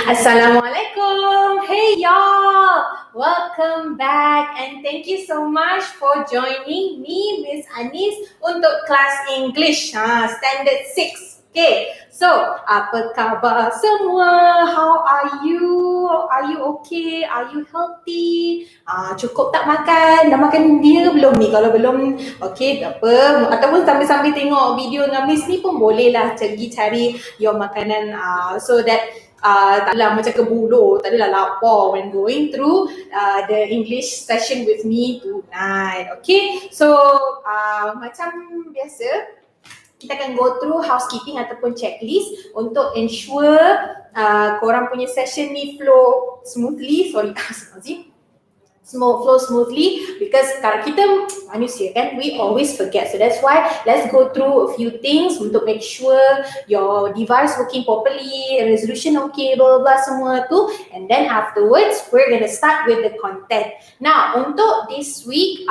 Assalamualaikum. Hey y'all, welcome back and thank you so much for joining me, Miss Anis, untuk kelas English standard 6. Okay, so apa khabar semua? How are you? Are you okay? Are you healthy? Cukup tak makan? Dah makan dia belum ni? Kalau belum, okay, tak apa. Ataupun sambil-sambil tengok video dengan Miss ni pun boleh lah pergi cari your makanan so that taklah macam kebuluh, tak adalah lapar when going through the English session with me tonight. Okay, so macam biasa, kita akan go through housekeeping ataupun checklist untuk ensure korang punya session ni flow smoothly. Flow smoothly, because kalau kita manusia kan, we always forget. So that's why let's go through a few things untuk make sure your device working properly, resolution okay, blah blah, blah semua tu, and then afterwards we're gonna start with the content. Now untuk this week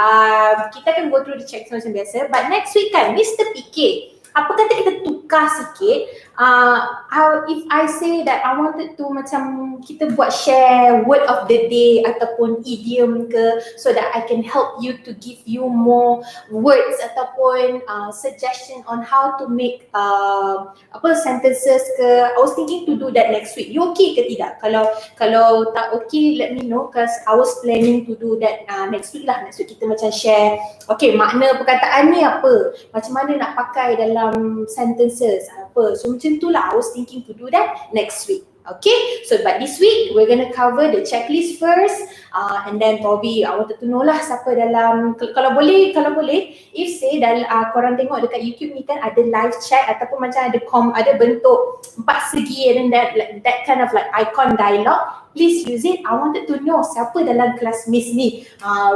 kita akan go through the checklist macam biasa, but next week kan Mr. PK, apa kata kita tukar sikit? If I say that I wanted to macam kita buat share word of the day ataupun idiom ke, so that I can help you to give you more words ataupun suggestion on how to make sentences ke. I was thinking to do that next week. You okay ke tidak? Kalau tak okay, let me know, cause I was planning to do that next week lah. Next week kita macam share, okay, makna perkataan ni apa, macam mana nak pakai dalam sentences apa. So macam itulah, I was thinking to do that next week. Okay, so but this week we're gonna cover the checklist first, and then probably I wanted to know lah siapa dalam, kalau boleh if say korang tengok dekat YouTube ni kan ada live chat ataupun macam ada bentuk 4 segi, and then that kind of like icon dialogue, please use it. I wanted to know siapa dalam kelas Miss ni,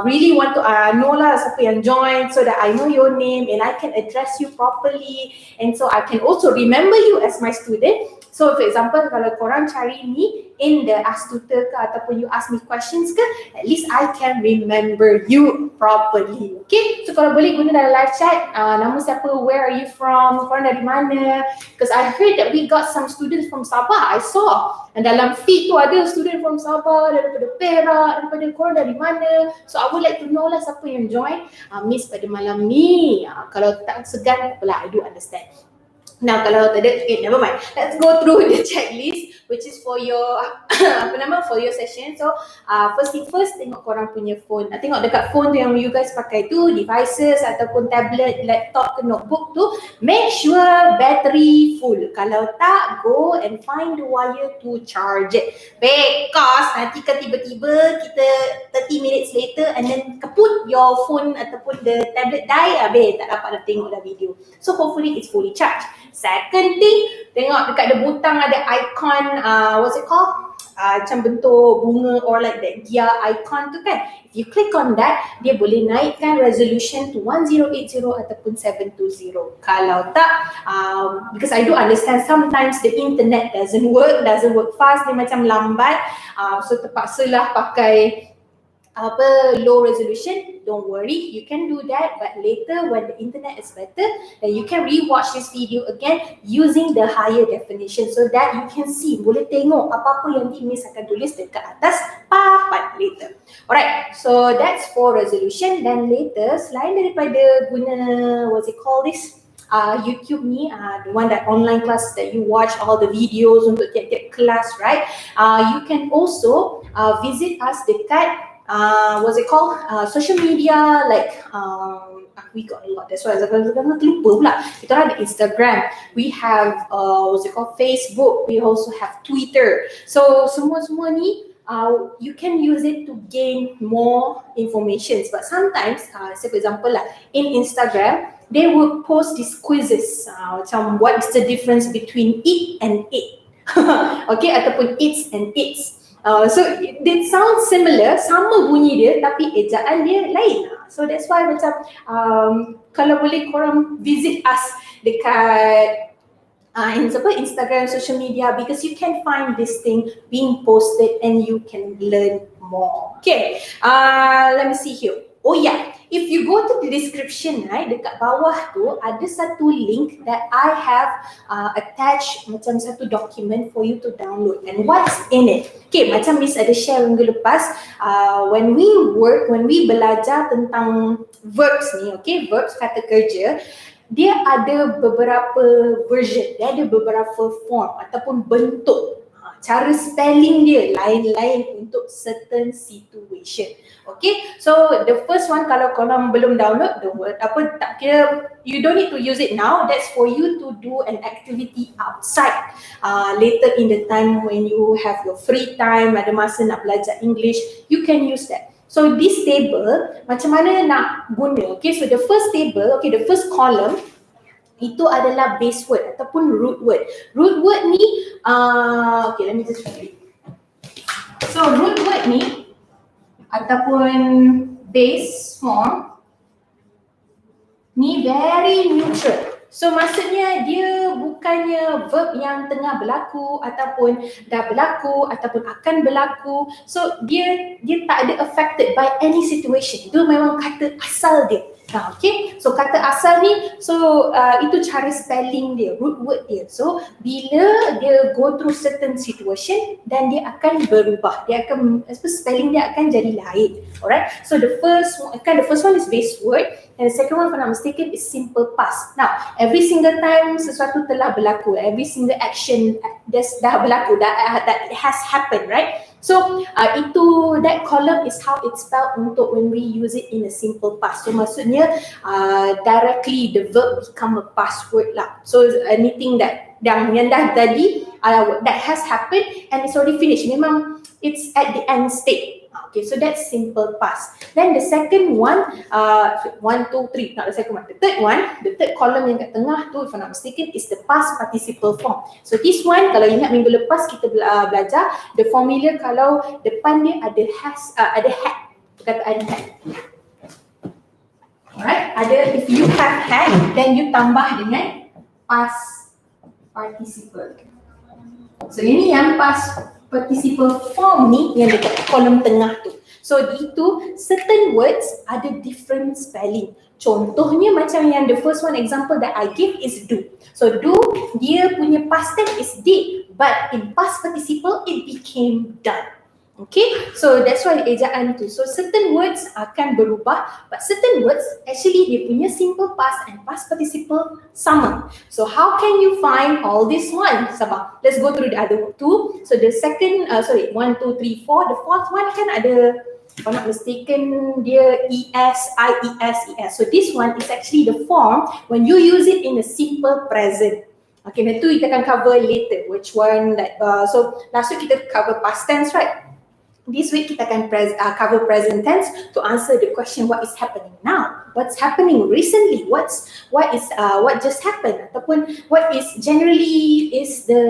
really want to know lah siapa yang join, so that I know your name and I can address you properly, and so I can also remember you as my student. So for example, kalau korang cari ni in the Ask Tutor ke ataupun you ask me questions ke, at least I can remember you properly. Okay, so kalau boleh guna dalam live chat, nama siapa, where are you from, korang dari mana, because I heard that we got some students from Sabah. I saw, and dalam feed tu ada student from Sabah, daripada Perak, daripada korang dari mana. So I would like to know lah siapa yang join Miss pada malam ni. Kalau tak segan, apalah, I do understand. Now kalau tak ada, okay, never mind. Let's go through the checklist, which is for your for your session. So first thing first, tengok korang punya phone. Tengok dekat phone tu yang you guys pakai tu, devices ataupun tablet, laptop ke notebook tu, make sure battery full. Kalau tak, go and find the wire to charge it, because nanti kan tiba-tiba kita 30 minutes later and then kaput your phone ataupun the tablet die, habis tak dapat nak tengok dah video. So hopefully it's fully charged. Second thing, tengok dekat the butang ada icon, what's it called? Macam bentuk bunga or like that gear icon tu kan. If you click on that, dia boleh naikkan resolution to 1080 ataupun 720. Kalau tak, because I do understand sometimes the internet doesn't work fast, dia macam lambat, so terpaksalah pakai low resolution. Don't worry, you can do that, but later when the internet is better, then you can rewatch this video again using the higher definition, so that you can see, boleh tengok apa-apa yang Miss akan tulis dekat atas papan later. Alright, so that's for resolution. Then later, selain daripada guna YouTube ni, the one that online class that you watch all the videos untuk tiap-tiap kelas, right? You can also visit us dekat social media, like we got a lot. That's why sekarang lupa pula. Kita ada Instagram, we have Facebook, we also have Twitter. So semua ni you can use it to gain more information. But sometimes, say for example in Instagram, they will post these quizzes, macam what is the difference between it and it, okay, ataupun it's and its. So it sounds similar, sama bunyi dia, tapi ejaan dia lain. So that's why macam kalau boleh korang visit us dekat Instagram, social media, because you can find this thing being posted and you can learn more. Okay, let me see here. Oh yeah, if you go to the description, right, dekat bawah tu ada satu link that I have attached macam satu document for you to download. And what's in it? Okay, macam Miss ada share minggu lepas, when we belajar tentang verbs ni, okay, verbs kata kerja, dia ada beberapa version, dia ada beberapa form ataupun bentuk. Cara spelling dia lain-lain untuk certain situation. Okay, so the first one, kalau korang belum download, tak kira, you don't need to use it now. That's for you to do an activity outside later in the time when you have your free time, ada masa nak belajar English, you can use that. So this table, macam mana nak guna? Okay, so the first table, okay, the first column itu adalah base word ataupun root word. Root word ni, okay, let me just read. So root word ni ataupun base form ni very neutral. So maksudnya dia bukannya verb yang tengah berlaku ataupun dah berlaku ataupun akan berlaku. So dia tak ada affected by any situation. Itu memang kata asal dia. Okay, so kata asal ni, so itu cara spelling dia, root word dia. So bila dia go through certain situation, dan dia akan berubah, dia akan, spelling dia akan jadi lain. Alright, so the first one is base word, and the second one, if I'm not mistaken, is simple past. Now, every single time sesuatu telah berlaku, every single action dah berlaku, that has happened, right? So that column is how it's spelled untuk when we use it in a simple past. So maksudnya directly the verb become a past word lah. So anything that yang dah tadi that has happened and it's already finished. Memang it's at the end state. Okay, so that's simple past. Then the second one, 1, 2, 3, not the second one. The third column yang kat tengah tu, if I'm not mistaken, is the past participle form. So this one, kalau ingat minggu lepas kita belajar, the formula kalau depan dia ada had, perkataan had. Alright, if you have had, then you tambah dengan past participle. So ini yang past participle form ni yang dekat kolom tengah tu. So itu certain words ada different spelling. Contohnya macam yang the first one example that I give is do. So do, dia punya past tense is did, but in past participle it became done. Okay, so that's why ejaan tu. So certain words akan berubah, but certain words actually dia punya simple past and past participle sama. So how can you find all this one? Sabar, let's go through the other two. So the second, 1, 2, 3, 4. The fourth one kan ada, if I'm not mistaken, dia es, ies. So this one is actually the form when you use it in a simple present. Okay, nah tu kita akan cover later. Which one that, so last week kita cover past tense, right? This week kita akan cover present tense to answer the question what is happening now, what's happening recently, what just happened, ataupun what is generally is the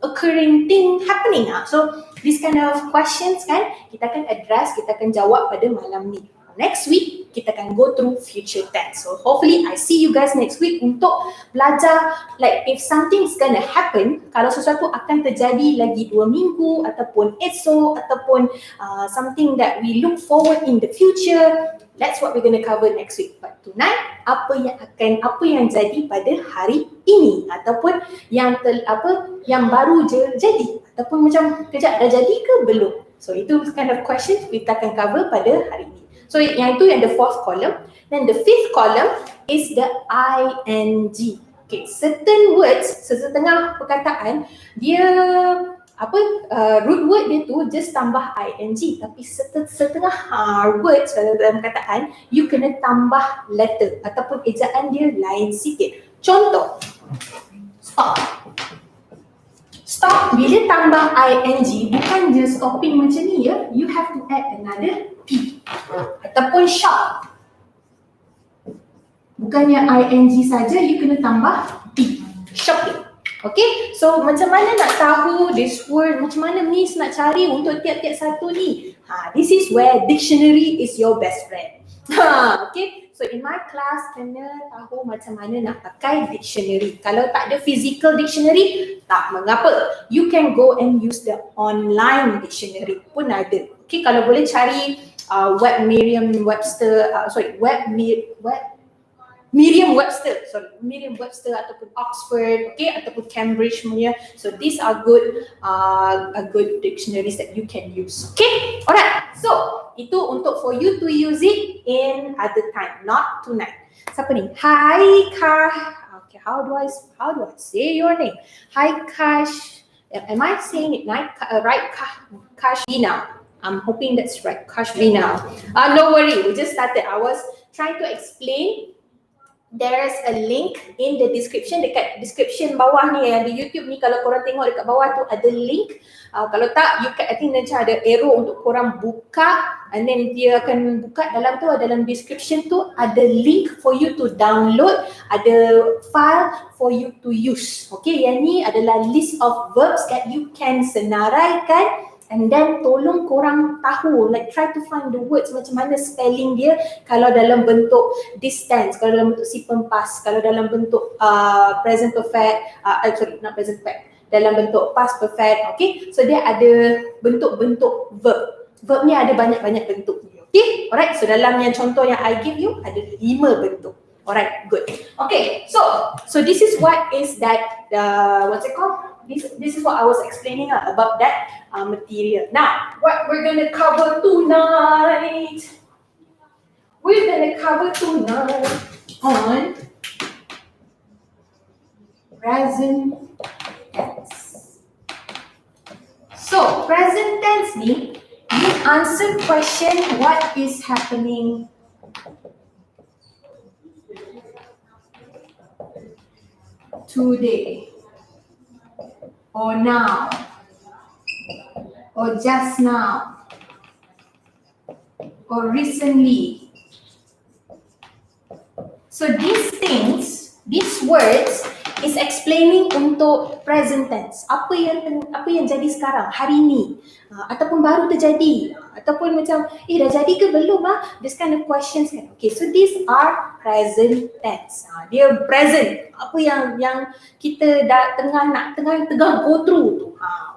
occurring thing happening. So this kind of questions kan kita akan address, kita akan jawab pada malam ni. Next week kita akan go through future tense. So hopefully I see you guys next week untuk belajar like if something's gonna happen, kalau sesuatu akan terjadi lagi 2 minggu ataupun esok ataupun something that we look forward in the future, that's what we're gonna cover next week. But tonight, apa yang jadi pada hari ini ataupun yang baru je jadi ataupun macam kejap dah jadi ke belum. So itu kind of questions kita akan cover pada hari ini. So yang itu yang the fourth column. Then the fifth column is the ing. Okay, certain words, setengah perkataan dia root word dia tu just tambah ing, tapi setengah words dalam perkataan you kena tambah letter ataupun ejaan dia lain sikit. Contoh, stop. Stop bila tambah ing bukan just stopping macam ni ya, you have to add another p. Ataupun shop, bukannya ing saja, you kena tambah p. Shopping. Okay, so macam mana nak tahu this word, macam mana Miss nak cari untuk tiap-tiap satu ni? This is where dictionary is your best friend. Okay, so in my class kena tahu macam mana nak pakai dictionary. Kalau tak ada physical dictionary, tak mengapa. You can go and use the online dictionary pun ada. Okay, kalau boleh cari Merriam-Webster ataupun Oxford, okay, ataupun Cambridge punya. So these are good dictionaries that you can use. Okay, alright. So itu untuk for you to use it in other time, not tonight. Siapa ni? Hi Kah. Okay, how do I say your name? Hi Kash. Am I saying it right? Kashvina. I'm hoping that's right. Kashvina. No worry, we just started. I was trying to explain. There's a link in the description, dekat description bawah ni yang di YouTube ni, kalau korang tengok dekat bawah tu ada link. Kalau tak, I think macam ada arrow untuk korang buka, and then dia akan buka dalam tu, dalam description tu ada link for you to download, ada file for you to use. Okay, yang ni adalah list of verbs that you can senaraikan. And then tolong korang tahu, like try to find the words macam mana spelling dia kalau dalam bentuk this tense, kalau dalam bentuk simple past, kalau dalam bentuk present perfect, not present perfect, dalam bentuk past perfect. Okay, so dia ada bentuk-bentuk verb. Verb ni ada banyak-banyak bentuk. Okay, alright, so dalam yang contoh yang I give you ada 5 bentuk. Alright, good. Okay, so this is what is that, what's it called? This is what I was explaining about that material. Now, what we're going to cover tonight, on present tense. So, present tense ni, you answer question what is happening today, or now, or just now, or recently. So these things, these words is explaining untuk present tense. Apa yang jadi sekarang, hari ni, ataupun baru terjadi, ataupun macam dah jadi ke belum this kind of questions kan. Okay, so these are present tense. Dia present, apa yang kita tengah go through tu.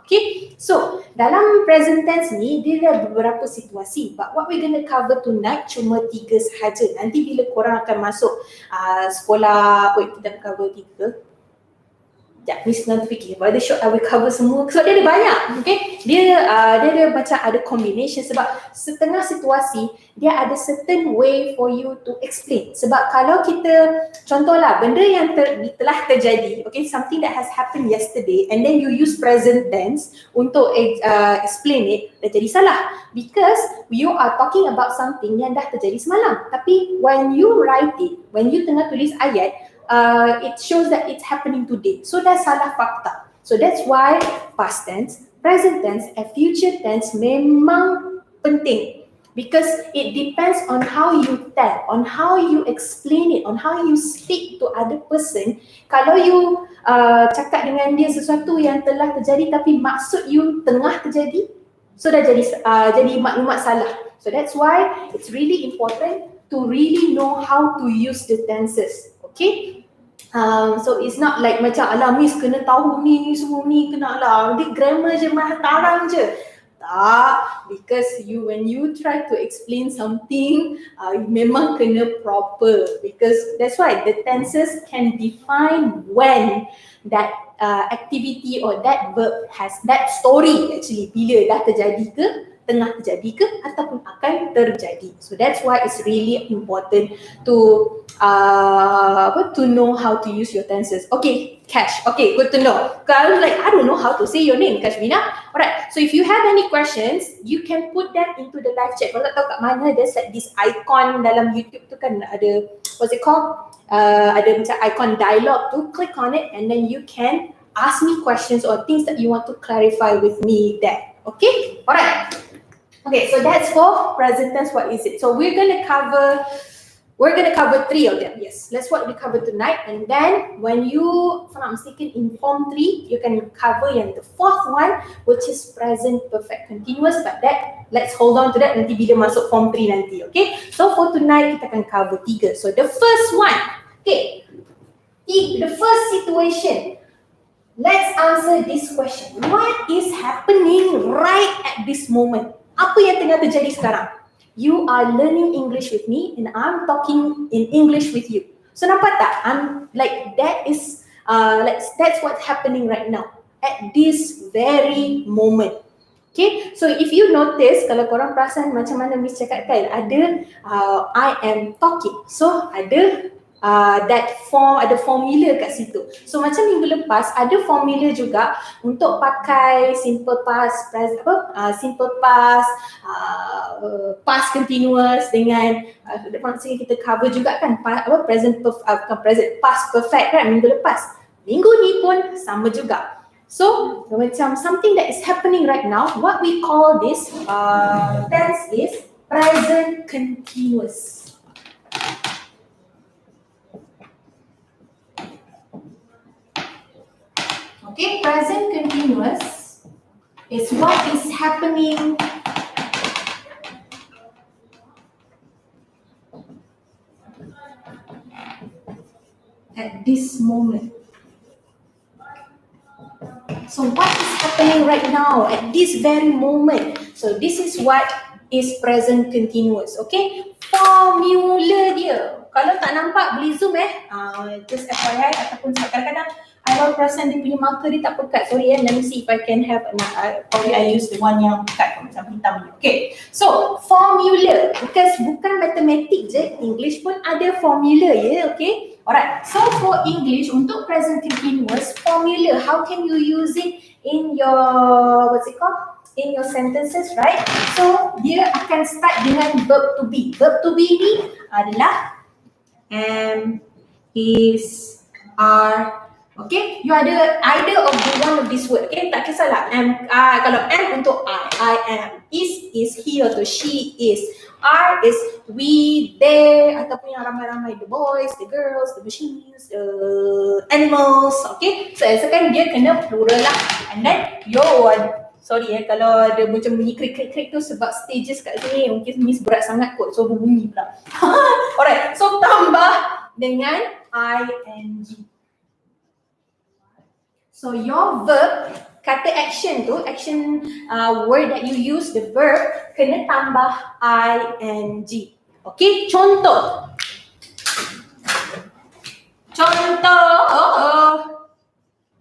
Okay, so dalam present tense ni dia ada beberapa situasi, but what we're going to cover tonight cuma 3 sahaja. Nanti bila korang akan masuk sekolah, kita cover 3. Sekejap, ni senang terfikir, whether should I will cover semua, sebab dia ada banyak. Okay, dia ada macam ada combination, sebab setengah situasi dia ada certain way for you to explain. Sebab kalau kita, contohlah benda yang telah terjadi, okay, something that has happened yesterday, and then you use present tense untuk explain it, dah jadi salah, because you are talking about something yang dah terjadi semalam. Tapi when you write it, when you tengah tulis ayat, it shows that it's happening today. So dah salah fakta. So that's why past tense, present tense and future tense memang penting, because it depends on how you tell, on how you explain it, on how you speak to other person. Kalau you cakap dengan dia sesuatu yang telah terjadi tapi maksud you tengah terjadi, so dah jadi maklumat salah. So that's why it's really important to really know how to use the tenses. Okay, so it's not like macam alah miss kena tahu ni semua ni, kena lah dia grammar je, tarang je. Tak, because when you try to explain something, memang kena proper, because that's why the tenses can define when that activity or that verb has that story actually, bila dah terjadi ke, tengah terjadi ke, ataupun akan terjadi. So that's why it's really important to know how to use your tenses. Okay, Cash. Okay, good to know. Because I don't know how to say your name, Kashvina. Alright, so if you have any questions, you can put them into the live chat. Kalau tak tahu kat mana, there's like this icon dalam YouTube tu kan, ada, what's it called? Ada macam icon dialogue tu, click on it and then you can ask me questions or things that you want to clarify with me there. Okay, alright. Okay, so that's for present tense. What is it? So we're gonna cover 3 of them. Yes, that's what we cover tonight. And then when you, if I'm not mistaken, in form 3, you can cover the 4th one, which is present perfect continuous. But that, let's hold on to that nanti bila masuk form 3 nanti. Okay, so for tonight kita akan cover 3. So the first one, okay, the first situation. Let's answer this question. What is happening right at this moment? Apa yang tengah terjadi sekarang? You are learning English with me and I'm talking in English with you. So nampak tak? I'm like that's what's happening right now at this very moment. Okay, so if you notice, kalau korang perasan macam mana Miss cakap kan, ada I am talking. So ada ada formula kat situ. So macam minggu lepas ada formula juga untuk pakai simple past, simple past, past continuous dengan maksudnya kita cover juga kan present past perfect kan minggu lepas. Minggu ni pun sama juga. So macam something that is happening right now, what we call this tense is present continuous. Okay, present continuous is what is happening at this moment. So what is happening right now at this very moment? So this is what is present continuous. Okay, formula dia. Kalau tak nampak boleh zoom just FYI, ataupun kadang-kadang I baru perasan dia punya marker dia tak pekat. Sorry let me see if I can have probably I use the one yang pekat macam hitam ni. Okay, so formula, because bukan matematik je, English pun ada formula ya, okay. Alright, so for English untuk present continuous formula, how can you use it in your in your sentences, right? So dia akan start dengan verb to be. Verb to be ni adalah am, is, are. Okay, you ada either of the one of this word. Okay, tak kisahlah. Kalau am untuk I am. Is he atau she is. Are is we, they, ataupun yang ramai-ramai, the boys, the girls, the machines, the animals. Okay, so asalkan dia kena plural lah. And then sorry kalau ada macam bunyi krik-krik tu sebab stages kat sini mungkin Miss berat sangat kot, so berbunyi pula. Alright, so tambah dengan ing. So your verb, kata action tu, action word that you use, the verb, kena tambah ing. Okay, contoh.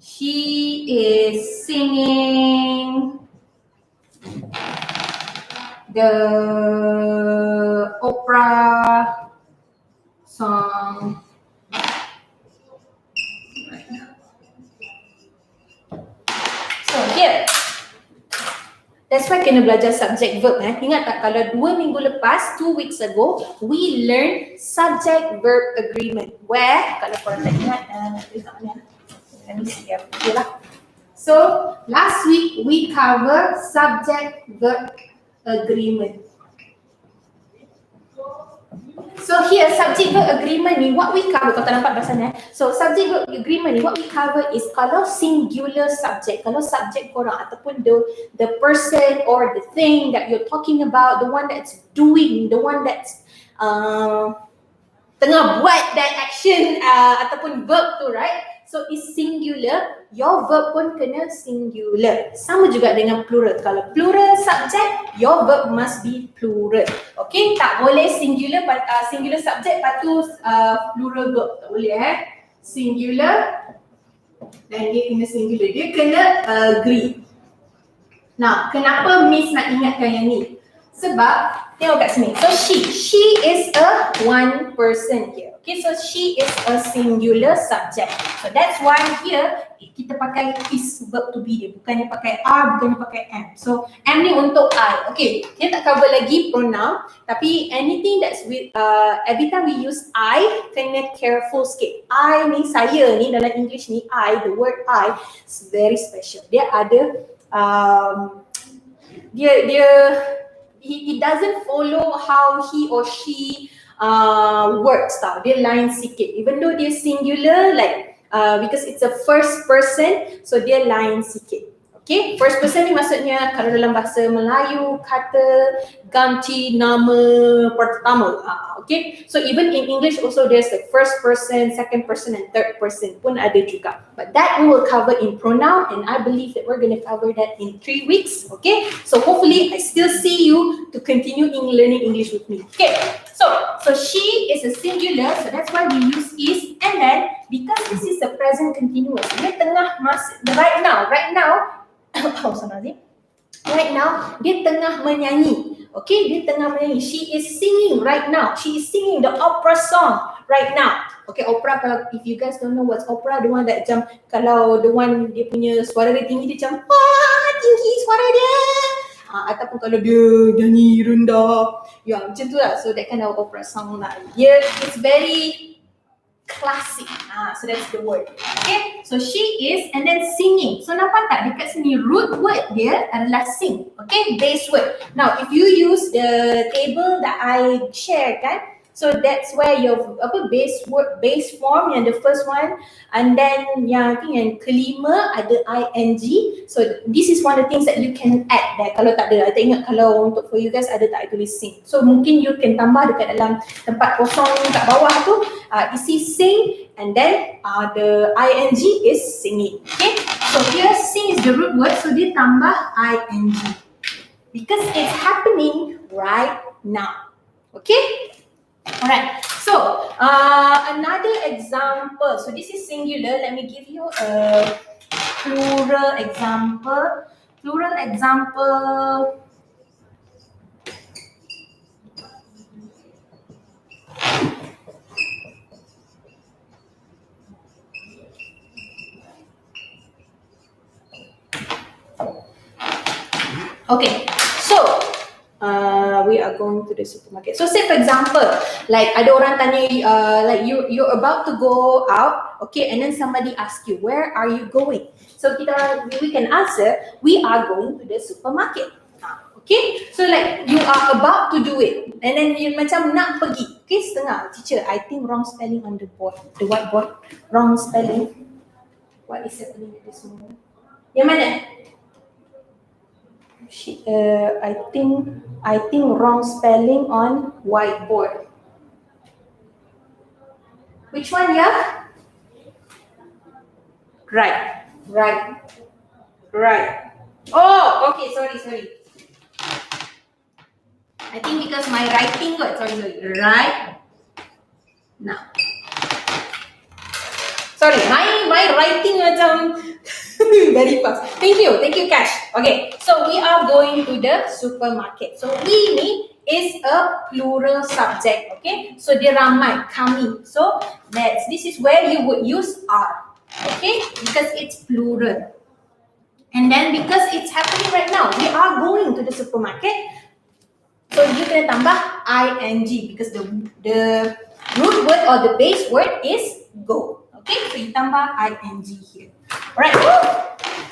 She is singing the opera song. So here, that's why kena belajar subject verb. Ingat tak kalau 2 minggu lepas, 2 weeks ago, we learned subject verb agreement. Where, kalau korang tak ingat, let me see here lah. So last week we cover subject verb agreement. So here subject verb agreement ni what we cover, kalau tak nampak kat sana. So subject verb agreement ni what we cover is kalau singular subject, kalau subject korang ataupun the person or the thing that you're talking about, the one that's doing, the one that's tengah buat that action ataupun verb tu, right? So is singular, your verb pun kena singular. Sama juga dengan plural. Kalau plural subject, your verb must be plural. Okay, tak boleh singular subject lepas tu plural verb. Tak boleh singular dan dia kena singular. Dia kena agree. Nah, kenapa Miss nak ingatkan yang ni? Sebab tengok kat sini. So she is a one person here. Okay, so she is a singular subject. So that's why here kita pakai is verb to be dia. Bukannya pakai are, bukannya pakai am. So am ni untuk I. Okay, dia tak cover lagi pronoun. Tapi anything that's with, every time we use I, kena careful sikit. I ni, saya ni dalam English ni, I, the word I is very special. Dia ada, he doesn't follow how he or she words tau. Dia lain sikit. Even though dia singular, like because it's a first person, so dia lain sikit. Okay, first person ni maksudnya kalau dalam bahasa Melayu kata ganti nama pertama. Okay, so even in English also there's the first person, second person and third person pun ada juga. But that we will cover in pronoun, and I believe that we're going to cover that in 3 weeks. Okay, so hopefully I still see you to continue in learning English with me. Okay, so she is a singular, so that's why we use is. And then because this is a present continuous, dia tengah right now right now dia tengah menyanyi. Okay, dia tengah menyanyi. She is singing right now. She is singing the opera song right now. Okay, opera, kalau if you guys don't know what's opera, the one that macam, kalau the one dia punya suara dia tinggi, dia macam tinggi suara dia. Ataupun kalau dia nyanyi rendah, ya macam tu lah. So that kind of opera song lah. Yeah, it's very classic. So that's the word. Okay, so she is and then singing. So nampak tak dekat sini root word dia adalah sing. Okay, base word. Now if you use the table that I shared kan, so that's where your base word, base form yang the first one, and then yang I think yang kelima ada ing. So this is one of the things that you can add there. Kalau tak ada, I tak ingat kalau untuk for you guys ada tak I tulis sing. So mungkin you can tambah dekat dalam tempat kosong kat bawah tu, isi sing, and then the ing is singing. Okay, so here sing is the root word, so dia tambah ing because it's happening right now. Okay. Alright, so another example. So this is singular. Let me give you a plural example. Plural example. Okay, so we are going to the supermarket. So say for example, like ada orang tanya, like you're about to go out, okay, and then somebody asks you, where are you going? So we can answer, we are going to the supermarket. Okay, so like you are about to do it, and then you macam nak pergi. Okay, setengah. Teacher, I think wrong spelling on the board, the whiteboard. Wrong spelling. What is happening at this moment? Yang mana? I think wrong spelling on whiteboard. Which one, yeah? Right. Oh, okay, sorry. I think because my writing word, sorry. Right now. Sorry, my writing macam very fast. Thank you, Cash. Okay, so we are going to the supermarket. So we ni is a plural subject. Okay, so dia ramai, kami. So this is where you would use are. Okay, because it's plural. And then because it's happening right now, we are going to the supermarket. So you can tambah ing because the root word or the base word is go. Okay, so you tambah ing here. Alright,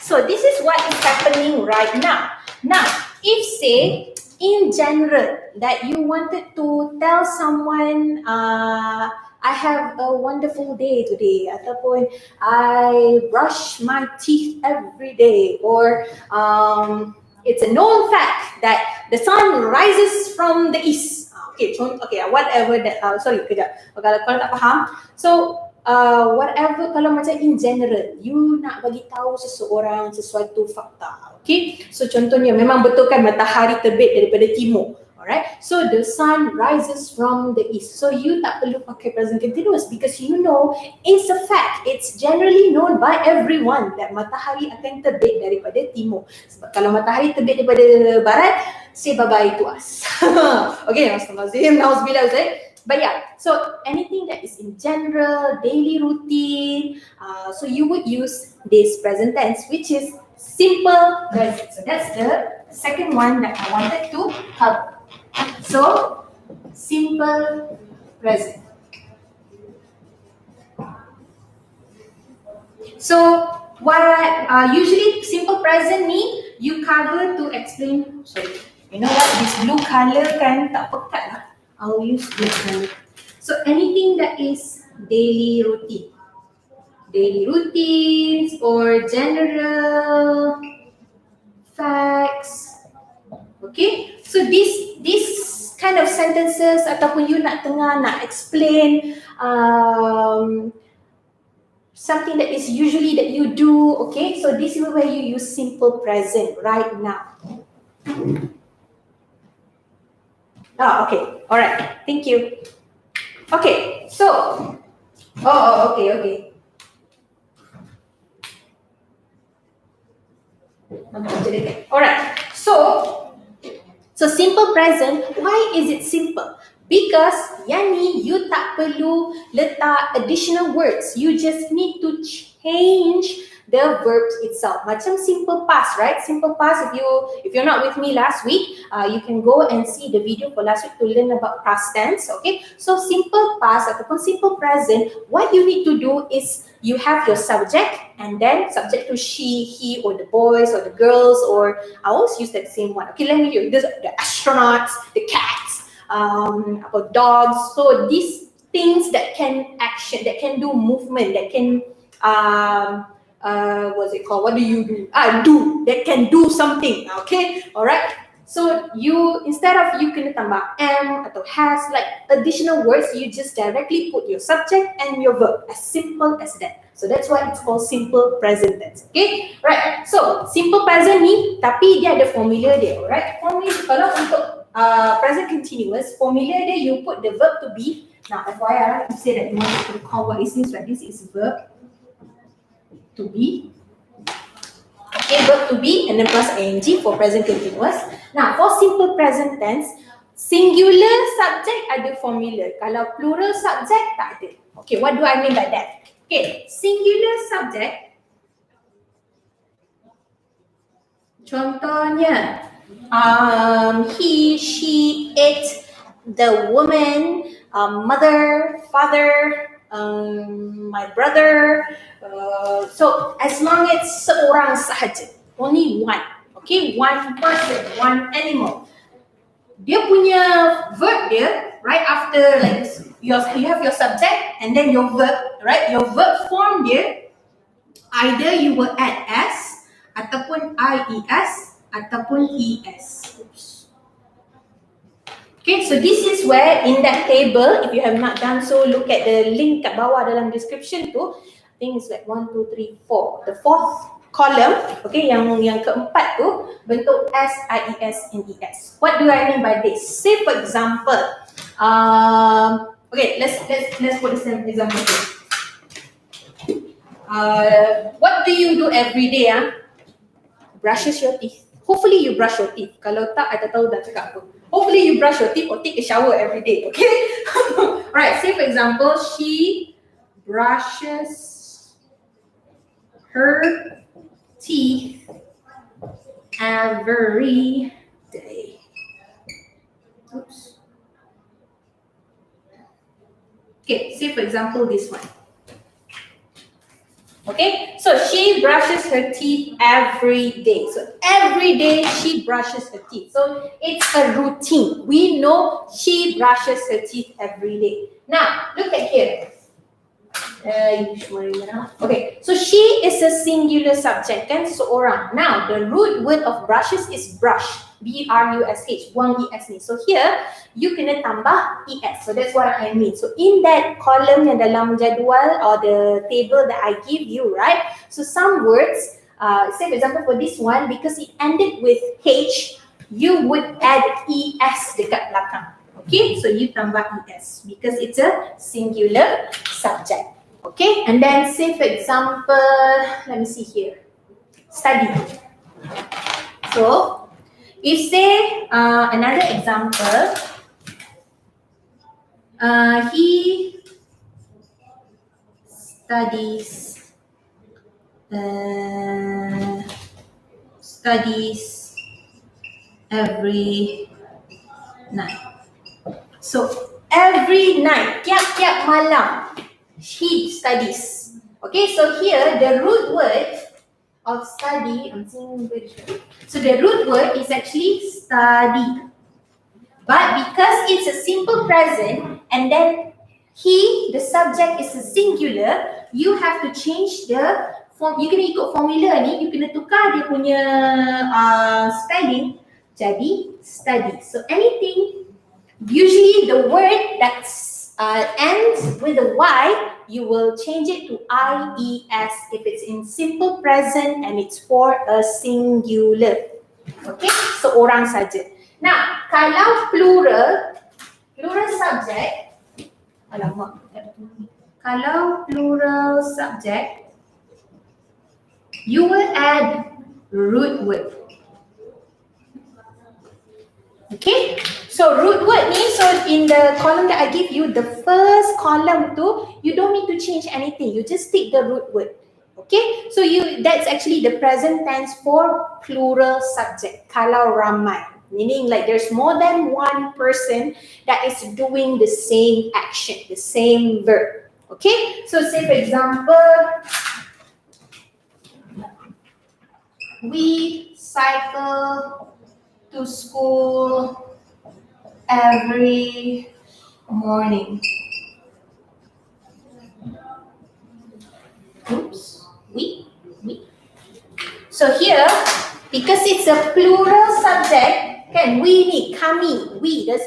so this is what is happening right now. Now, if say in general that you wanted to tell someone, I have a wonderful day today, ataupun I brush my teeth every day, or it's a known fact that the sun rises from the east. Okay, whatever that. Sorry, kejap. Kalau tak faham, so whatever, kalau macam in general, you nak bagi tahu seseorang sesuatu fakta. Okay, so contohnya memang betul kan matahari terbit daripada timur. Alright, so the sun rises from the east. So you tak perlu pakai present continuous because you know it's a fact. It's generally known by everyone that matahari akan terbit daripada timur. Sebab kalau matahari terbit daripada barat, say bye-bye to us. Okay, Nauzubillah. But yeah, so anything that is in general, daily routine, so you would use this present tense, which is simple present. So that's the second one that I wanted to cover. So, simple present. So, what usually simple present ni you cover to explain. Sorry, you know what? This blue color kan tak pekat lah. I'll use blue color. So, anything that is daily routines or general facts. Okay, so this kind of sentences ataupun you nak explain something that is usually that you do, okay? So this is where you use simple present right now. Oh, okay. All right. Thank you. Okay. So, okay. All right. So simple present, why is it simple? Because Yani, you tak perlu letak additional words. You just need to change the verbs itself. Macam simple past, right? Simple past, if you're not with me last week, you can go and see the video for last week to learn about past tense, okay? So simple past ataupun simple present, what you need to do is you have your subject and then subject to she, he, or the boys or the girls, or I always use that same one. Okay, let me use the astronauts, the cats, about dogs. So these things that can action, that can do movement, that can what's it called? What do you do? Do. That can do something. Okay, all right. So you, instead of you kena tambah am atau has, like additional words, you just directly put your subject and your verb. As simple as that. So that's why it's called simple present tense. Okay, right. So simple present ni, tapi dia ada formula dia. Alright. Formula kalau untuk present continuous, formula dia you put the verb to be. Now FYI, you say that you want to recall what is this, right? This is verb to be. Okay, verb to be and then plus ing for present continuous. Now, for simple present tense, singular subject ada formula. Kalau plural subject tak ada. Okay, what do I mean by that? Okay, singular subject. Contohnya, he, she, it, the woman, mother, father, my brother. So as long as seorang sahaja, only one, okay, one person, one animal. Dia punya verb dia right after, like you have your subject and then your verb, right? Your verb form dia either you will add s ataupun ies ataupun es. Oops. Okay, so this is where in that table, if you have not done so, look at the link kat bawah dalam description tu. I think it's like 1, 2, 3, 4. The fourth column, okay, yang keempat tu bentuk S, IES, and ES. What do I mean by this? Say for example, okay, let's put the same example here. What do you do every day? Brushes your teeth. Hopefully you brush your teeth. Kalau tak, I tak tahu dah cakap apa. Hopefully you brush your teeth or take a shower every day, okay? Right, say for example, she brushes her teeth every day. Oops. Okay, say for example this one. Okay, so she brushes her teeth every day. So every day she brushes her teeth. So it's a routine. We know she brushes her teeth every day. Now, look at here. Okay, so she is a singular subject, kan, seorang. Now, the root word of brushes is brush. B-R-U-S-H, buang ES ni. So here, you kena tambah ES. So that's what I mean. So in that column yang dalam jadual or the table that I give you, right? So some words, say for example for this one, because it ended with H, you would add ES dekat belakang. Okay, so you tambah ES because it's a singular subject. Okay, and then say for example, let me see here, study. So, if say another example, he studies every night. So every night, tiap-tiap malam, he studies. Okay, so here the root word of study, I'm seeing very sure. So the root word is actually study. But because it's a simple present and then he, the subject, is a singular, you have to change the form. You kena ikut formula ni, you kena tukar dia punya spelling jadi study. So anything, usually the word that's ends with a Y, you will change it to IES if it's in simple present and it's for a singular. Okay, seorang saja. Now, kalau plural subject, alamak, kalau plural subject, you will add root word. Okay, so root word ni, so in the column that I give you, the first column tu, you don't need to change anything. You just stick the root word. Okay, so that's actually the present tense for plural subject. Kalau ramai, meaning like there's more than one person that is doing the same action, the same verb. Okay, so say for example, we cycle to school every morning. Oops, we. So here, because it's a plural subject, can we ni, kami, we, there's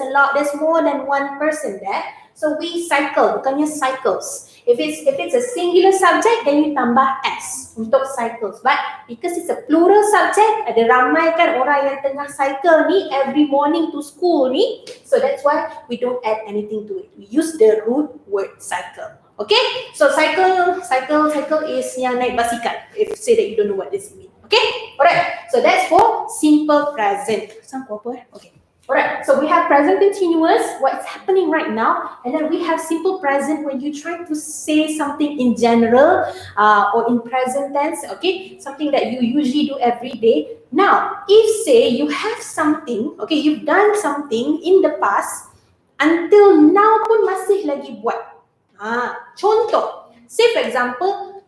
more than one person there. So we cycle, bukannya cycles. If it's a singular subject, then you tambah S untuk cycles. But because it's a plural subject, ada ramai kan orang yang tengah cycle ni every morning to school ni. So that's why we don't add anything to it. We use the root word cycle. Okay? So cycle is yang naik basikal. If say that you don't know what this means. Okay? Alright. So that's for simple present. Okay. Alright, so we have present continuous, what's happening right now, and then we have simple present when you try to say something in general or in present tense, okay, something that you usually do every day. Now, if say you have something, okay, you've done something in the past, until now pun masih lagi buat. Contoh, say for example,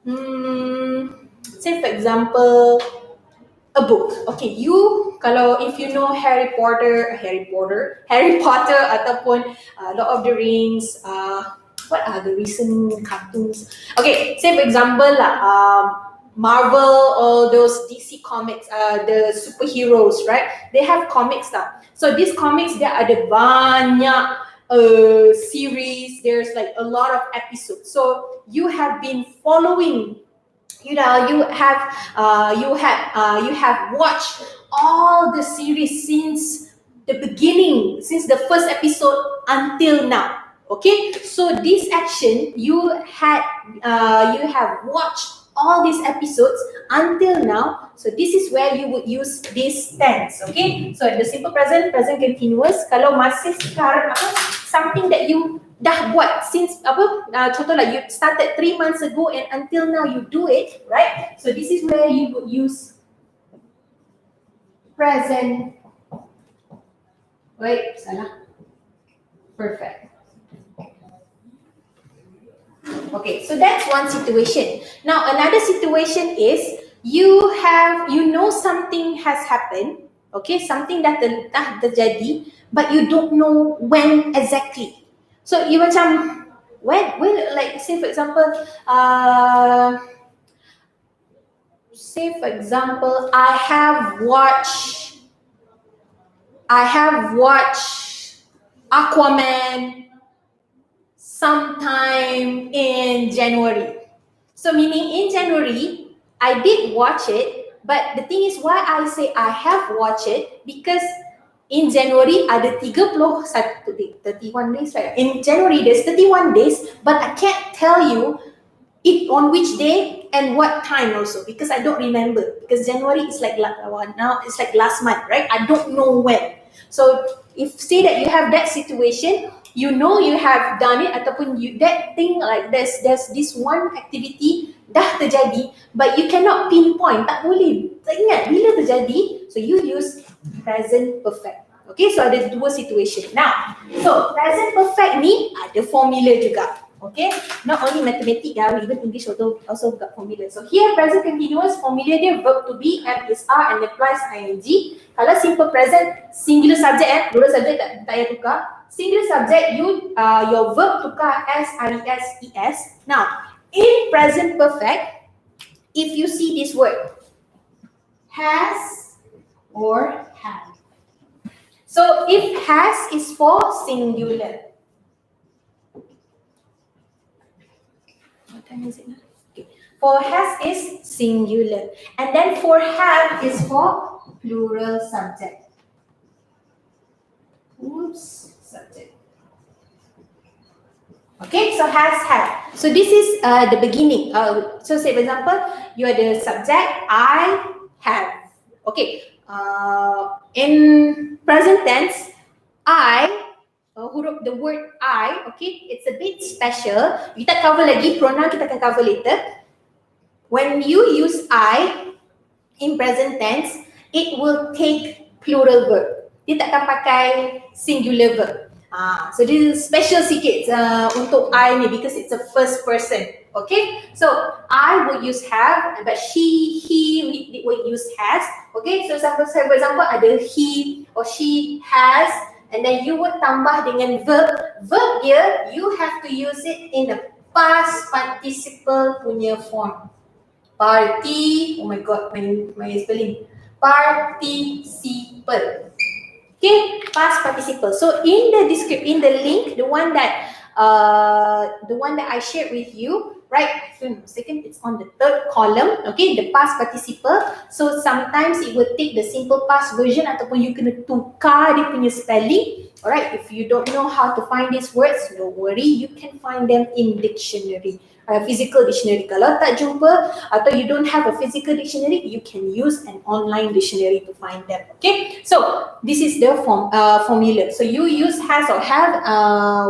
a book. Okay, if you know Harry Potter ataupun Lord of the Rings, what are the recent cartoons? Okay, say for example Marvel, all those DC comics, the superheroes, right? They have comics now. So these comics, there ada banyak series. There's like a lot of episodes. So you have been following. You have watched all the series since the beginning, since the first episode until now. Okay, so this action you have watched all these episodes until now. So this is where you would use this tense. Okay, so the simple present continuous. Kalau masih sekarang something that you dah buat since contoh lah, you started 3 months ago and until now you do it, right? So this is where you would use present. Wait, salah. Perfect. Okay, so that's one situation. Now another situation is you know something has happened, okay, something dah terjadi, but you don't know when exactly. So you macam when like say for example I have watched Aquaman sometime in January. So meaning in January I did watch it, but the thing is why I say I have watched it, because in January ada 31 days, right? In January there's 31 days, but I can't tell you it on which day and what time also, because I don't remember, because January is like now it's like last month, right? I don't know when. So if say that you have that situation, you know you have done it, ataupun that thing, like there's this one activity dah terjadi, but you cannot pinpoint, tak boleh tak ingat bila terjadi, so you use present perfect. Okay, so ada dua situation. Now, so present perfect ni ada formula juga. Okay, not only mathematics, even English also got formula. So here present continuous, formula dia verb to be, am is are, and applies ing. Kalau simple present, singular subject plural subject tak payah tukar. Singular subject, your verb tukar s, es. Now, in present perfect, if you see this word has or have. So if has is for singular, time is it now? Okay. For has is singular, and then for have is for plural subject. Oops, subject. Okay, so has, have. So this is the beginning. So say for example, you are the subject, I have. Okay, in present tense, I, huruf the word I, okay, it's a bit special. Kita cover lagi, pronoun kita akan cover later. When you use I in present tense, it will take plural verb. Dia takkan pakai singular verb. So this is special sikit untuk I ni because it's a first person. Okay, so I would use have, but she, he would use has. Okay, so for example ada he or she has, and then you would tambah dengan verb. Verb dia, you have to use it in the past participle punya form. Party, oh my god, my spelling. Participle. Okay, past participle. So in the description, in the link, the one that I shared with you, right? Second, it's on the third column. Okay, the past participle. So sometimes it will take the simple past version ataupun you kena tukar dia punya spelling. Alright, if you don't know how to find these words, don't worry, you can find them in dictionary. Physical dictionary. Kalau tak jumpa atau you don't have a physical dictionary, you can use an online dictionary to find them. Okay, so this is the formula. So you use has or have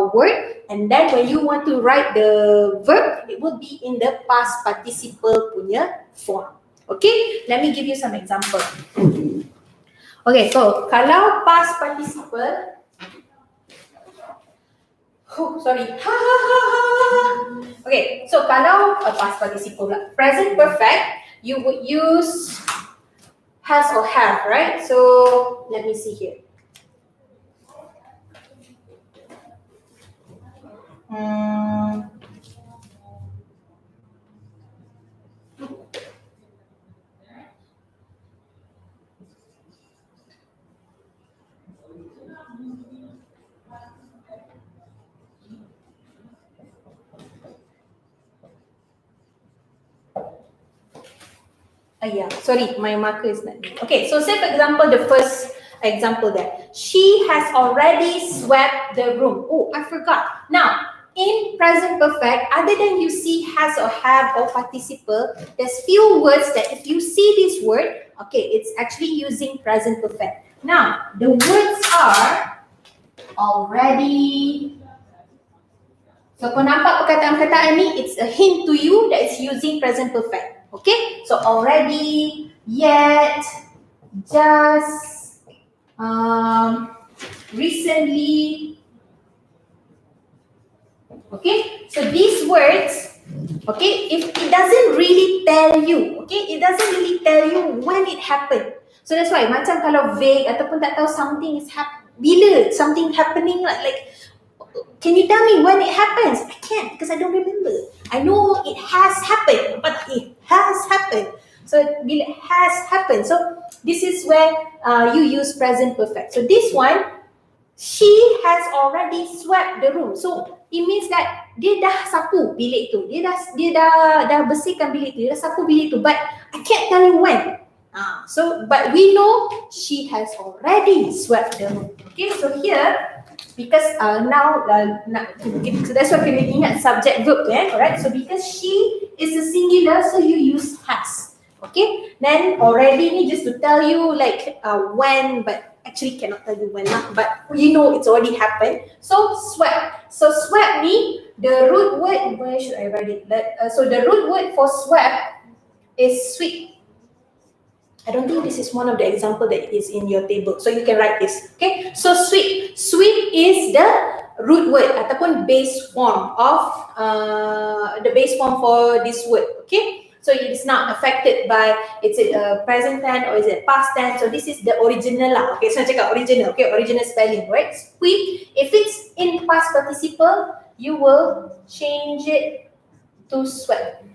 word, and then when you want to write the verb, it will be in the past participle punya form. Okay, let me give you some example. Okay, so kalau past participle, okay, so kalau past participle, present perfect, you would use has or have, right? So let me see here. Yeah, sorry, my marker is not. Okay, so say for example, the first example there. She has already swept the room. Oh, I forgot. Now, in present perfect, other than you see has or have or participle, there's few words that if you see this word, okay, it's actually using present perfect. Now, the words are already. So, kau nampak perkataan-perkataan ni, it's a hint to you that it's using present perfect. Okay, so already, yet, just, recently. Okay, so these words, okay, if it doesn't really tell you, okay, it doesn't really tell you when it happened. So that's why, macam kalau vague ataupun tak tahu something is bila something happening, like can you tell me when it happens? I can't because I don't remember. I know it has happened, but it has happened. So bila it has happened, so this is where you use present perfect. So this one, she has already swept the room. So it means that dia dah sapu bilik tu. Dia dah bersihkan bilik tu. Dia dah sapu bilik tu. But I can't tell you when. So but we know she has already swept the room. Okay, so here because now so that's why kena ingat subject verb tu, alright. So because she is a singular, so you use has. Okay, then already ni just to tell you like when, but actually cannot tell you when, but you know it's already happened. So swept. So swept ni the root word, where should I write it? So the root word for swept is sweep. I don't think this is one of the example that is in your table. So you can write this. Okay. So sweep. Sweep is the root word ataupun base form of the base form for this word. Okay. So it is not affected by is it a present tense or is it past tense. So this is the original lah. Okay. So I cakap original. Okay. Original spelling, right? Sweep. If it's in past participle, you will change it to swept.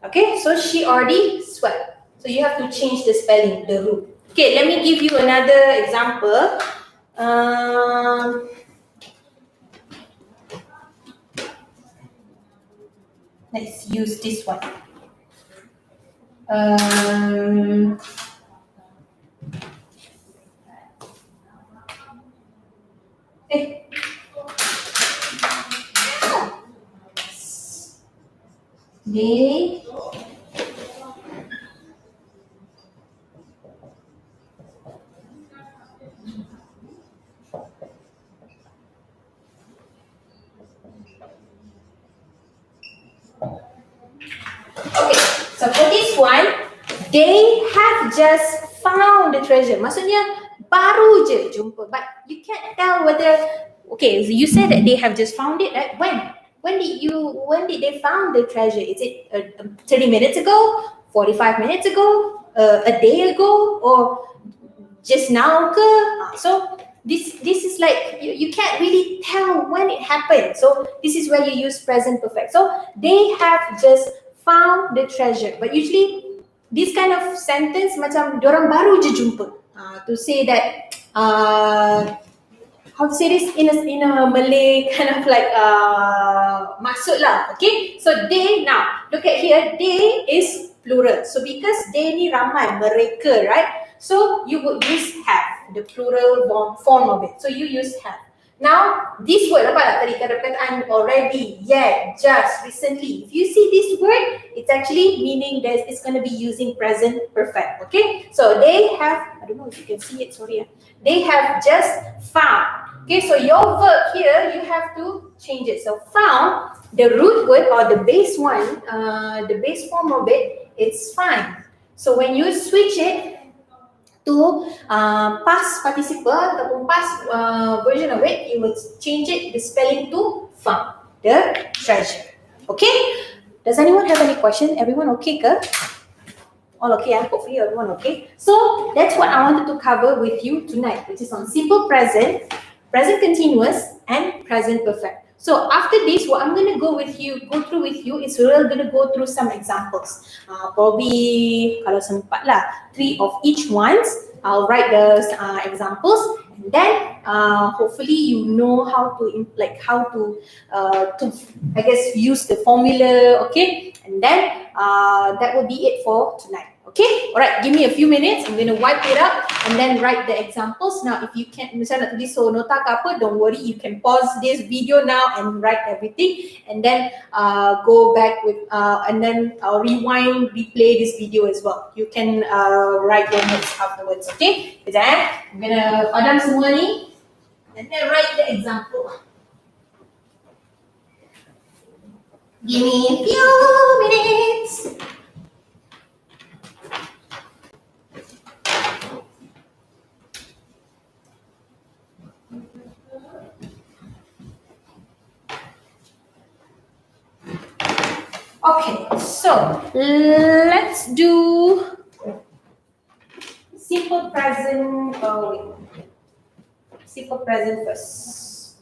Okay. So she already swept. So you have to change the spelling, the root. Okay, let me give you another example. Let's use this one. Eh. They Okay, so for this one, they have just found the treasure. Maksudnya baru je jumpa, but you can't tell whether. Okay, so you said that they have just found it, right? When did they found the treasure? Is it 30 minutes ago, 45 minutes ago, a day ago, or just now ke? So this is like you can't really tell when it happened. So this is where you use present perfect. So they have just found the treasure. But usually this kind of sentence macam dorang baru je jumpa. To say that how to say this in a Malay kind of like maksud lah. Okay, so they, now look at here, they is plural. So because they ni ramai, mereka, right? So you would use have, the plural form of it. So you use have. Now this word apa tak tadi kata-kataan already, yet, just, recently. If you see this word, it's actually meaning that it's going to be using present perfect. Okay, so they have, I don't know if you can see it, sorry. They have just found. Okay, so your verb here, you have to change it. So found, the root word or the base one, the base form of it, it's find. So when you switch it to past participle ataupun past version of it, you will change it, the spelling to found, the treasure. Okay? Does anyone have any question? Everyone okay ke? All okay, hopefully everyone okay. So that's what I wanted to cover with you tonight, which is on simple present, present continuous, and present perfect. So after this, what I'm going to go through with you is we're going to go through some examples. Probably kalau sempat lah, 3 of each ones. I'll write the examples, and then hopefully you know how to I guess use the formula. Okay, and then that will be it for tonight. Okay, alright, give me a few minutes. I'm going to wipe it up and then write the examples. Now, if you can't, misalnya nak tulis so nota ke apa, don't worry, you can pause this video now and write everything, and then go back with, and then rewind, replay this video as well. You can write your notes afterwards, okay? Kejap, I'm going to padam semua ni, and then write the example. Give me a few minutes. Okay, so let's do simple present. Simple present first.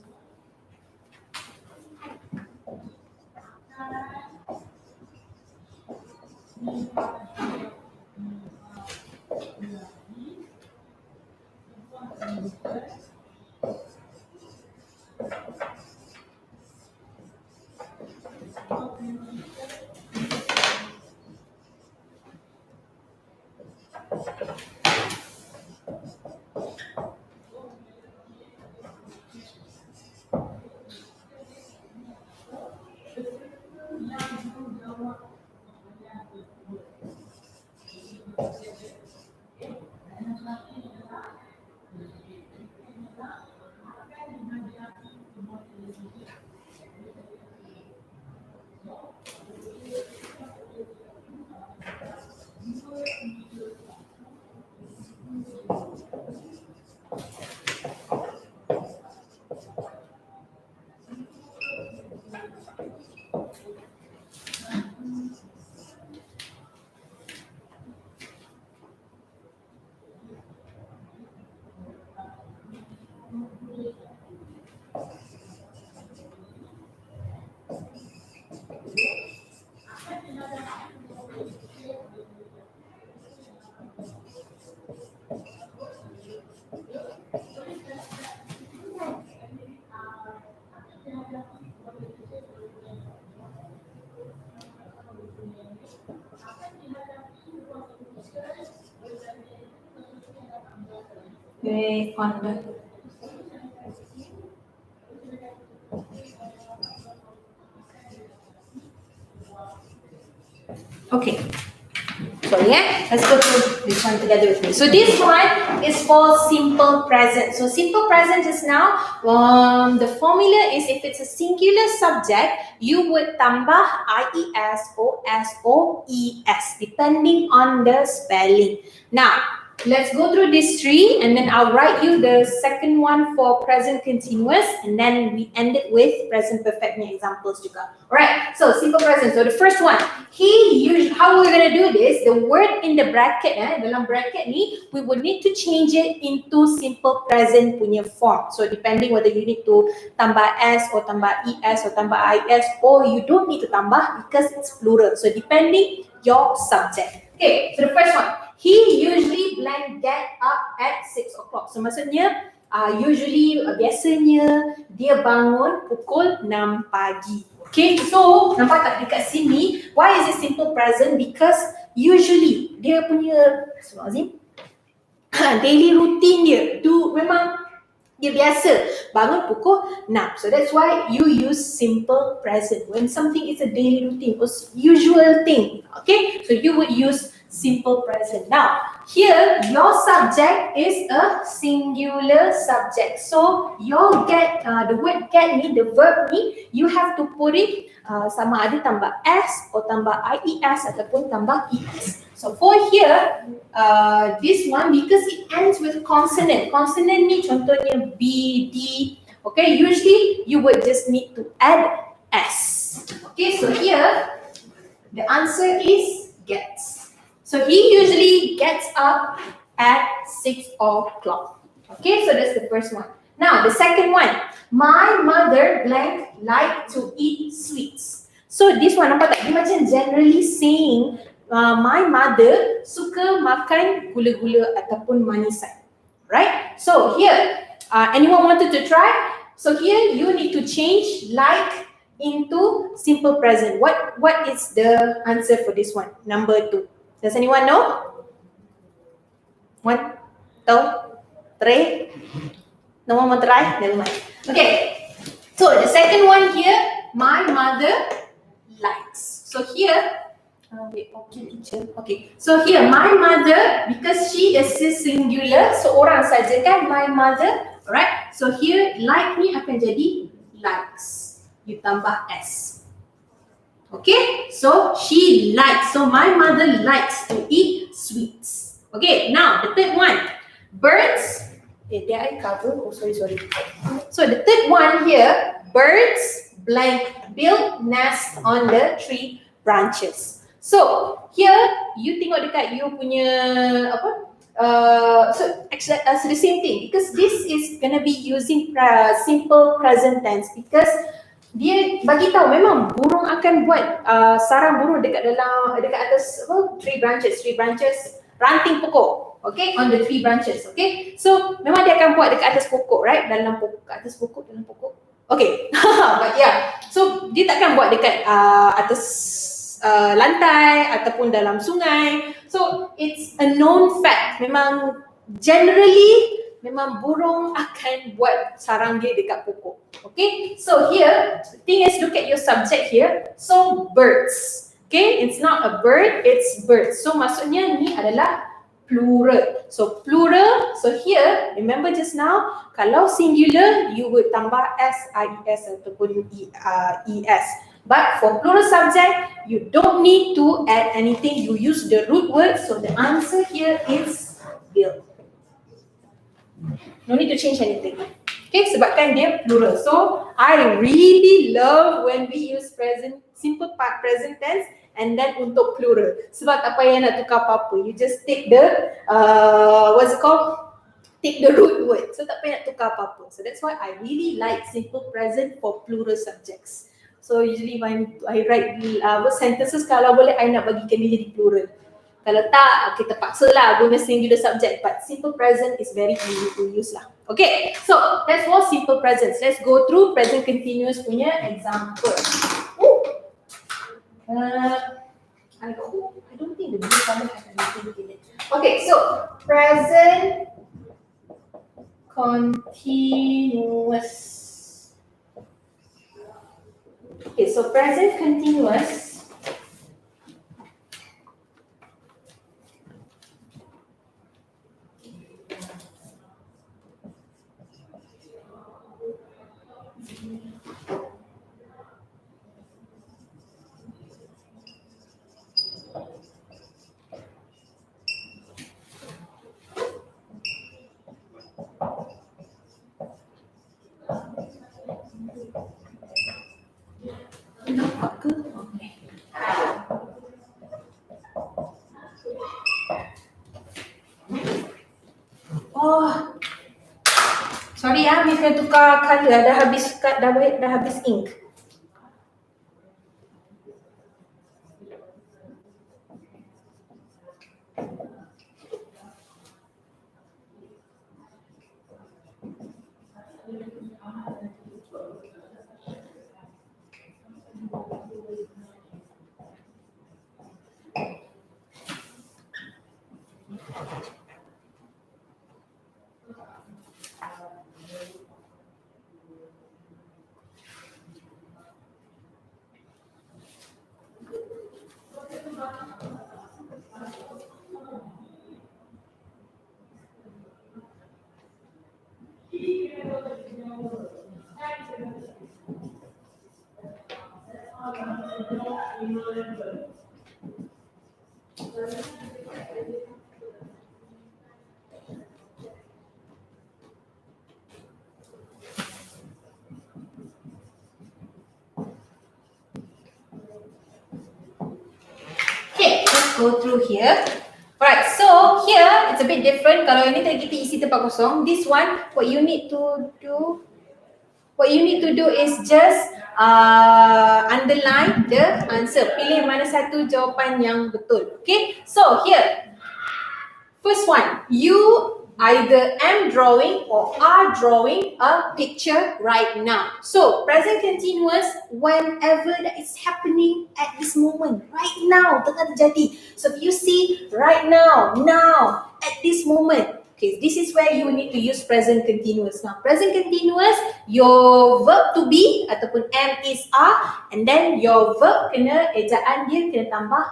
On the okay. Sorry, let's go through this one together with me. So this one is for simple present. So simple present is now, the formula is if it's a singular subject, you would tambah IES, OS, or ES depending on the spelling. Now, let's go through these three and then I'll write you the second one for present continuous and then we end it with present perfect examples juga. Alright, so simple present. So the first one, how we're going to do this, the word in the bracket, dalam bracket ni, we would need to change it into simple present punya form. So depending whether you need to tambah S or tambah ES or tambah IS or you don't need to tambah because it's plural. So depending your subject. Okay, so the first one, he usually get up at 6 o'clock. So maksudnya, biasanya dia bangun pukul 6 pagi. Okay, so nampak tak dekat sini, why is it simple present? Because usually dia punya daily routine dia memang dia biasa bangun pukul 6. So that's why you use simple present when something is a daily routine or usual thing. Okay, so you would use simple present. Now, here your subject is a singular subject. So your get, the word get ni, the verb ni, you have to put it sama ada tambah S or tambah IES ataupun tambah ES. So for here, this one because it ends with consonant. Consonant ni contohnya B, D. Okay, usually you would just need to add S. Okay, so here the answer is gets. So he usually gets up at 6 o'clock. Okay, so that's the first one. Now the second one, my mother blank like to eat sweets. So this one nampak tak? Dia macam generally saying my mother suka makan gula-gula ataupun manisan. Right? So here, anyone wanted to try? So here you need to change like into simple present. What is the answer for this one? Number 2. Does anyone know? 1, 2, 3. No one want to try? Never mind. Okay. So the second one here, my mother likes. So here, okay, teacher. Okay. So here, my mother, because she is singular, so orang saja kan, my mother. Alright. So here, like ni akan jadi likes. You tambah S. Okay, so she likes. So my mother likes to eat sweets. Okay, now the third one, birds. Did I cover? Oh, sorry. So the third one here, birds blank build nest on the tree branches. So here you tengok dekat you punya apa? So actually the same thing because this is gonna be using simple present tense because dia bagi tahu memang burung akan buat sarang burung dekat atas tree branches ranting pokok, okay, on the tree branches, okay. So memang dia akan buat dekat atas pokok, right, dalam pokok, okay. But yeah, so dia takkan buat dekat atas lantai ataupun dalam sungai. So it's a known fact, memang generally memang burung akan buat sarang dia dekat pokok. Okay, so here, the thing is, look at your subject here. So birds, okay, it's not a bird, it's birds. So maksudnya ni adalah plural. So plural, so here, remember just now, kalau singular, you would tambah S, IES ataupun ES. But for plural subject, you don't need to add anything, you use the root word. So the answer here is build. No need to change anything. Okay, sebabkan dia plural. So I really love when we use simple present tense and then untuk plural. Sebab tak payah nak tukar apa-apa. You just take the take the root word. So tak payah nak tukar apa-apa. So that's why I really like simple present for plural subjects. So usually when I write sentences, kalau boleh I nak bagikan dia jadi plural. Kalau tak, kita paksa lah guna singular subject. But simple present is very easy to use lah. Okay, so that's all simple present. Let's go through present continuous punya example. I don't think the blue color has anything in it. Okay, so present continuous. Okay, so present continuous. Nampak ke? Okay. Oh, sorry ya, Miss kena tukar color, dah habis ink. Okay, let's go through here. Alright, so here it's a bit different. Kalau ini tadi kita isi tempat kosong, this one what you need to do is just underline the answer. Pilih mana satu jawapan yang betul. Okay, so here first one, you either am drawing or are drawing a picture right now. So present continuous whenever that is happening at this moment, right now, tengah terjadi. So if you see right now, at this moment, okay, this is where you need to use present continuous. Now present continuous, your verb to be ataupun am, is, are, and then your verb kena ejaan dia kena tambah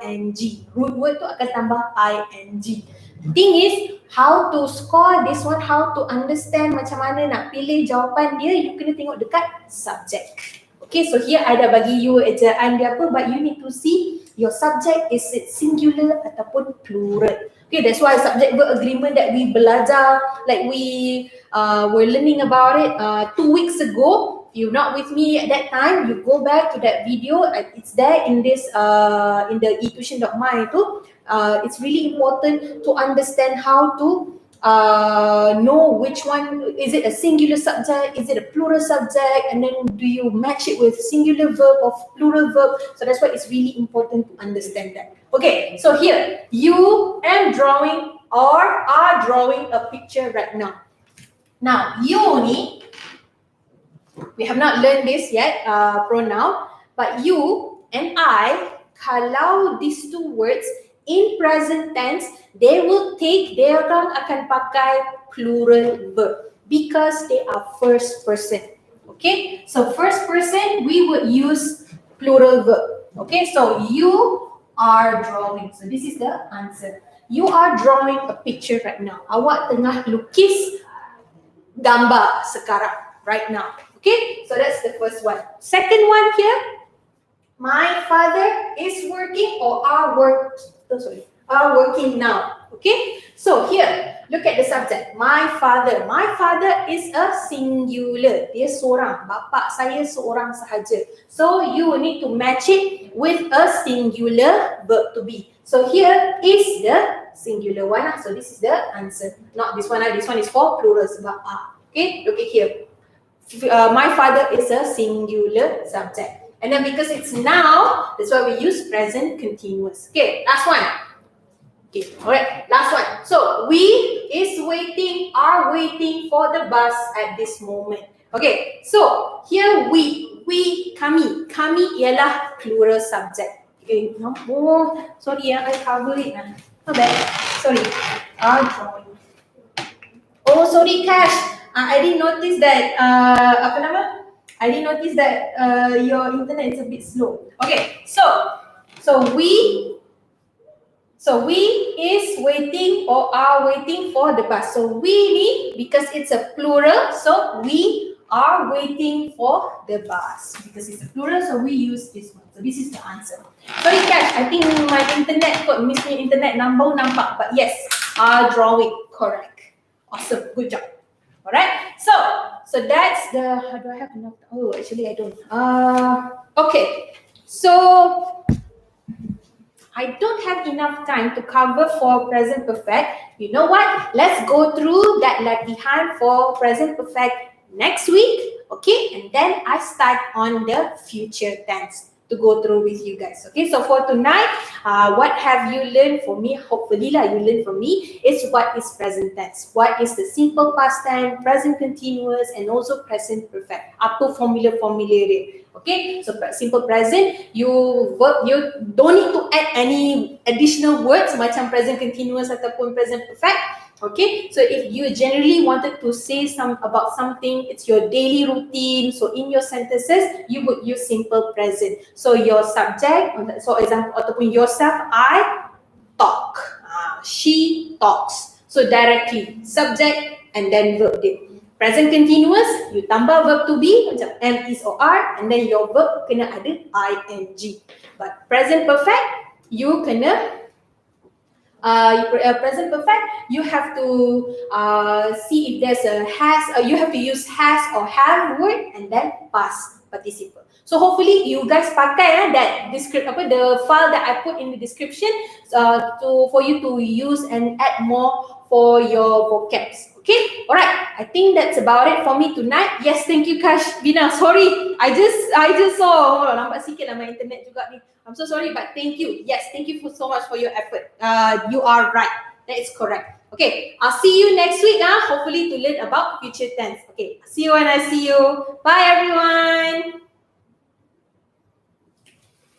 ing. Root word tu akan tambah ing. Thing is, how to score this one, how to understand macam mana nak pilih jawapan dia, you kena tengok dekat subject. Okay, so here I dah bagi you ejaan dia apa, but you need to see your subject, is it singular ataupun plural. Okay, that's why subject verb agreement that we belajar, like we were learning about it 2 weeks ago. If you're not with me at that time, you go back to that video. It's there in this in the eTuisyen.my tu. It's really important to understand how to know which one, is it a singular subject, is it a plural subject, and then do you match it with singular verb or plural verb. So that's why it's really important to understand that. Okay, so here you am drawing or are drawing a picture right now. Now you ni, we have not learned this yet, pronoun, but you and I, kalau these two words in present tense, they orang akan pakai plural verb because they are first person. Okay, so first person we would use plural verb. Okay, so you are drawing. So this is the answer. You are drawing a picture right now. Awak tengah lukis gambar sekarang, right now. Okay, so that's the first one. Second one here, my father is working or are working now. Okay, so here look at the subject, my father. My father is a singular, dia seorang, bapa saya seorang sahaja. So you need to match it with a singular verb to be. So here is the singular one, so this is the answer, not this one. This one is for plural sebab are. Okay, look at here. My father is a singular subject. And then because it's now, that's why we use present continuous. Okay, last one. Okay, alright, last one. So we are waiting for the bus at this moment. Okay, so here kami ialah plural subject. Okay, sorry I cover it. Not bad. Sorry. Are drawing. Oh, sorry, Cash. I didn't notice that. Apa nama? I didn't notice that your internet is a bit slow. Okay, so we is waiting or are waiting for the bus. So we mean because it's a plural, so we are waiting for the bus. Because it's a plural, so we use this one. So this is the answer. Sorry, Cash. I think my internet got missing internet number nampak, but yes, drawing correct. Awesome, good job. Alright, so that's the. Do I have enough? Oh, actually I don't. Okay, so I don't have enough time to cover for present perfect. You know what? Let's go through that latihan for present perfect next week, okay? And then I start on the future tense to go through with you guys, okay? So for tonight, what have you learned for me? Hopefully lah, you learned from me is what is present tense, what is the simple past tense, present continuous, and also present perfect. Apa formula-formula dia? Okay, so simple present, you don't need to add any additional words macam present continuous ataupun present perfect. Okay, so if you generally wanted to say about something, it's your daily routine. So in your sentences, you would use simple present. So your subject, so example ataupun yourself, I talk, she talks. So directly subject and then verb dia. Present continuous, you tambah verb to be macam am, is or are, and then your verb kena ada ing. But present perfect, you kena present perfect, you have to see if there's a has, you have to use has or have word and then past participle. So hopefully you guys pakai that the file that I put in the description for you to use and add more for your vocabs. Okay, alright. I think that's about it for me tonight. Yes, thank you, Kash Bina. Sorry, I just saw. Lambat sikit lah my internet juga ni. I'm so sorry, but thank you. Yes, thank you so much for your effort. You are right. That is correct. Okay, I'll see you next week. Hopefully to learn about future tense. Okay, see you when I see you. Bye, everyone.